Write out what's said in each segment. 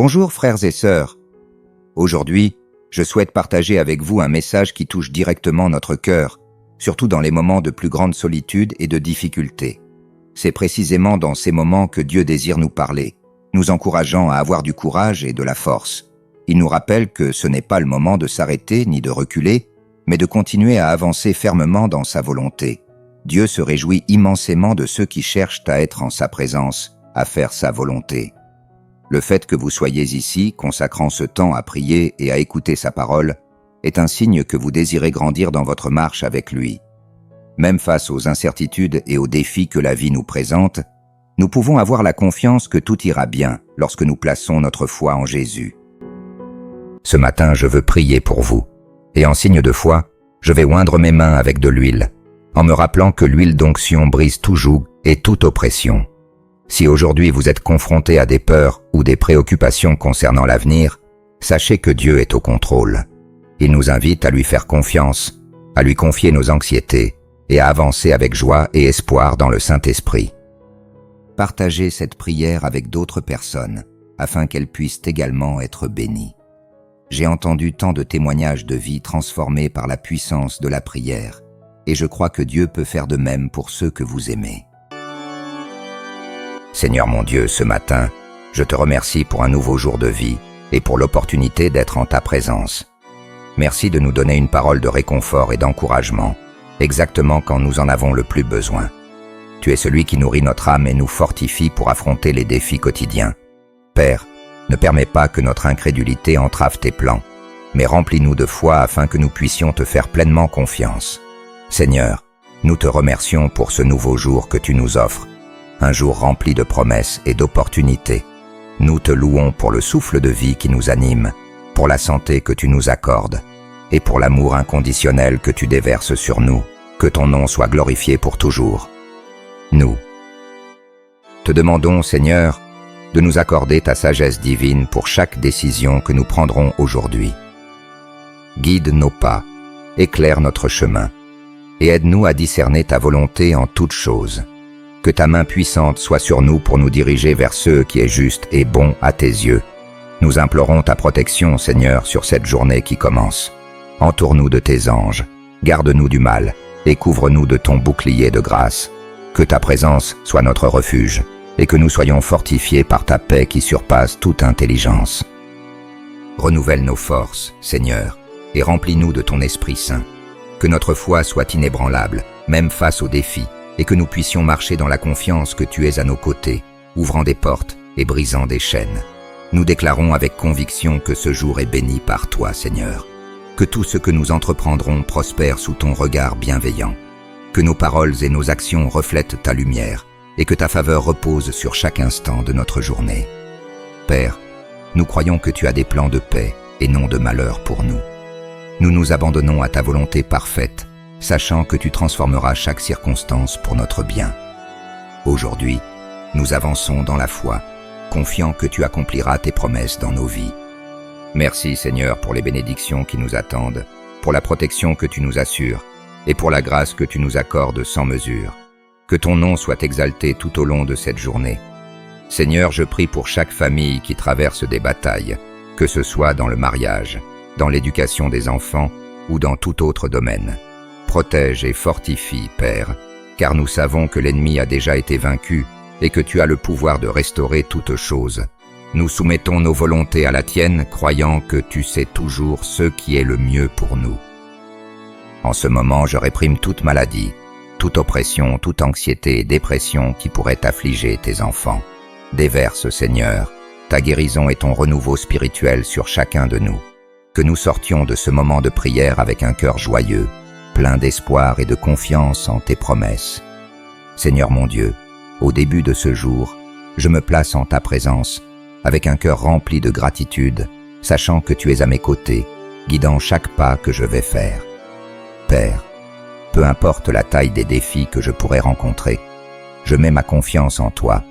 Bonjour frères et sœurs. Aujourd'hui, je souhaite partager avec vous un message qui touche directement notre cœur, surtout dans les moments de plus grande solitude et de difficulté. C'est précisément dans ces moments que Dieu désire nous parler, nous encourageant à avoir du courage et de la force. Il nous rappelle que ce n'est pas le moment de s'arrêter ni de reculer, mais de continuer à avancer fermement dans sa volonté. Dieu se réjouit immensément de ceux qui cherchent à être en sa présence, à faire sa volonté. Le fait que vous soyez ici, consacrant ce temps à prier et à écouter sa parole, est un signe que vous désirez grandir dans votre marche avec lui. Même face aux incertitudes et aux défis que la vie nous présente, nous pouvons avoir la confiance que tout ira bien lorsque nous plaçons notre foi en Jésus. Ce matin, je veux prier pour vous, et en signe de foi, je vais oindre mes mains avec de l'huile, en me rappelant que l'huile d'onction brise tout joug et toute oppression. Si aujourd'hui vous êtes confronté à des peurs ou des préoccupations concernant l'avenir, sachez que Dieu est au contrôle. Il nous invite à lui faire confiance, à lui confier nos anxiétés et à avancer avec joie et espoir dans le Saint-Esprit. Partagez cette prière avec d'autres personnes afin qu'elles puissent également être bénies. J'ai entendu tant de témoignages de vie transformés par la puissance de la prière, et je crois que Dieu peut faire de même pour ceux que vous aimez. Seigneur mon Dieu, ce matin, je te remercie pour un nouveau jour de vie et pour l'opportunité d'être en ta présence. Merci de nous donner une parole de réconfort et d'encouragement, exactement quand nous en avons le plus besoin. Tu es celui qui nourrit notre âme et nous fortifie pour affronter les défis quotidiens. Père, ne permets pas que notre incrédulité entrave tes plans, mais remplis-nous de foi afin que nous puissions te faire pleinement confiance. Seigneur, nous te remercions pour ce nouveau jour que tu nous offres, un jour rempli de promesses et d'opportunités. Nous te louons pour le souffle de vie qui nous anime, pour la santé que tu nous accordes, et pour l'amour inconditionnel que tu déverses sur nous. Que ton nom soit glorifié pour toujours. Nous te demandons, Seigneur, de nous accorder ta sagesse divine pour chaque décision que nous prendrons aujourd'hui. Guide nos pas, éclaire notre chemin, et aide-nous à discerner ta volonté en toutes choses. Que ta main puissante soit sur nous pour nous diriger vers ce qui est juste et bon à tes yeux. Nous implorons ta protection, Seigneur, sur cette journée qui commence. Entoure-nous de tes anges, garde-nous du mal, et couvre-nous de ton bouclier de grâce. Que ta présence soit notre refuge, et que nous soyons fortifiés par ta paix qui surpasse toute intelligence. Renouvelle nos forces, Seigneur, et remplis-nous de ton Esprit Saint. Que notre foi soit inébranlable, même face aux défis, et que nous puissions marcher dans la confiance que tu es à nos côtés, ouvrant des portes et brisant des chaînes. Nous déclarons avec conviction que ce jour est béni par toi, Seigneur. Que tout ce que nous entreprendrons prospère sous ton regard bienveillant. Que nos paroles et nos actions reflètent ta lumière, et que ta faveur repose sur chaque instant de notre journée. Père, nous croyons que tu as des plans de paix et non de malheur pour nous. Nous nous abandonnons à ta volonté parfaite, sachant que tu transformeras chaque circonstance pour notre bien. Aujourd'hui, nous avançons dans la foi, confiants que tu accompliras tes promesses dans nos vies. Merci Seigneur pour les bénédictions qui nous attendent, pour la protection que tu nous assures, et pour la grâce que tu nous accordes sans mesure. Que ton nom soit exalté tout au long de cette journée. Seigneur, je prie pour chaque famille qui traverse des batailles, que ce soit dans le mariage, dans l'éducation des enfants ou dans tout autre domaine. Protège et fortifie, Père, car nous savons que l'ennemi a déjà été vaincu et que tu as le pouvoir de restaurer toutes choses. Nous soumettons nos volontés à la tienne, croyant que tu sais toujours ce qui est le mieux pour nous. En ce moment, je réprime toute maladie, toute oppression, toute anxiété et dépression qui pourrait affliger tes enfants. Déverse, Seigneur, ta guérison et ton renouveau spirituel sur chacun de nous. Que nous sortions de ce moment de prière avec un cœur joyeux, plein d'espoir et de confiance en tes promesses. Seigneur mon Dieu, au début de ce jour, je me place en ta présence, avec un cœur rempli de gratitude, sachant que tu es à mes côtés, guidant chaque pas que je vais faire. Père, peu importe la taille des défis que je pourrais rencontrer, je mets ma confiance en toi,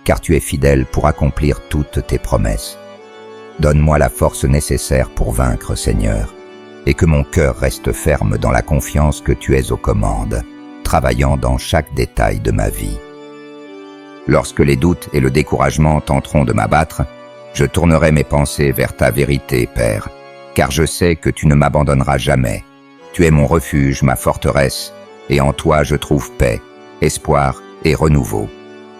car tu es fidèle pour accomplir toutes tes promesses. Donne-moi la force nécessaire pour vaincre, Seigneur, et que mon cœur reste ferme dans la confiance que tu es aux commandes, travaillant dans chaque détail de ma vie. Lorsque les doutes et le découragement tenteront de m'abattre, Je tournerai mes pensées vers ta vérité, Père, car je sais que tu ne m'abandonneras jamais. Tu es mon refuge, ma forteresse, et en toi je trouve paix, espoir et renouveau.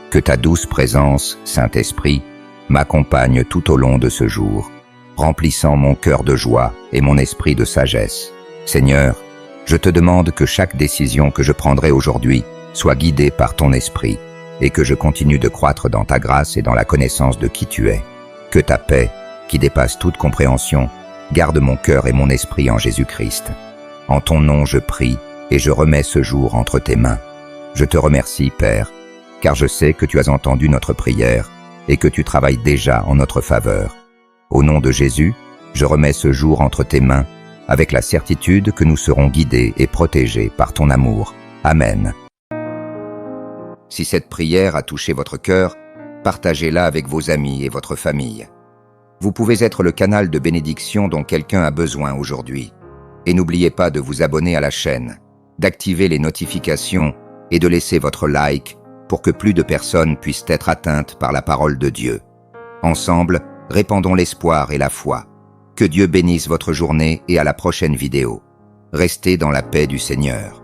Que ta douce présence, Saint-Esprit, m'accompagne tout au long de ce jour, remplissant mon cœur de joie et mon esprit de sagesse. Seigneur, je te demande que chaque décision que je prendrai aujourd'hui soit guidée par ton esprit et que je continue de croître dans ta grâce et dans la connaissance de qui tu es. Que ta paix, qui dépasse toute compréhension, garde mon cœur et mon esprit en Jésus-Christ. En ton nom je prie et je remets ce jour entre tes mains. Je te remercie, Père, car je sais que tu as entendu notre prière et que tu travailles déjà en notre faveur. Au nom de Jésus, je remets ce jour entre tes mains avec la certitude que nous serons guidés et protégés par ton amour. Amen. Si cette prière a touché votre cœur, partagez-la avec vos amis et votre famille. Vous pouvez être le canal de bénédiction dont quelqu'un a besoin aujourd'hui. Et n'oubliez pas de vous abonner à la chaîne, d'activer les notifications et de laisser votre like pour que plus de personnes puissent être atteintes par la parole de Dieu. Ensemble, répandons l'espoir et la foi. Que Dieu bénisse votre journée et à la prochaine vidéo. Restez dans la paix du Seigneur.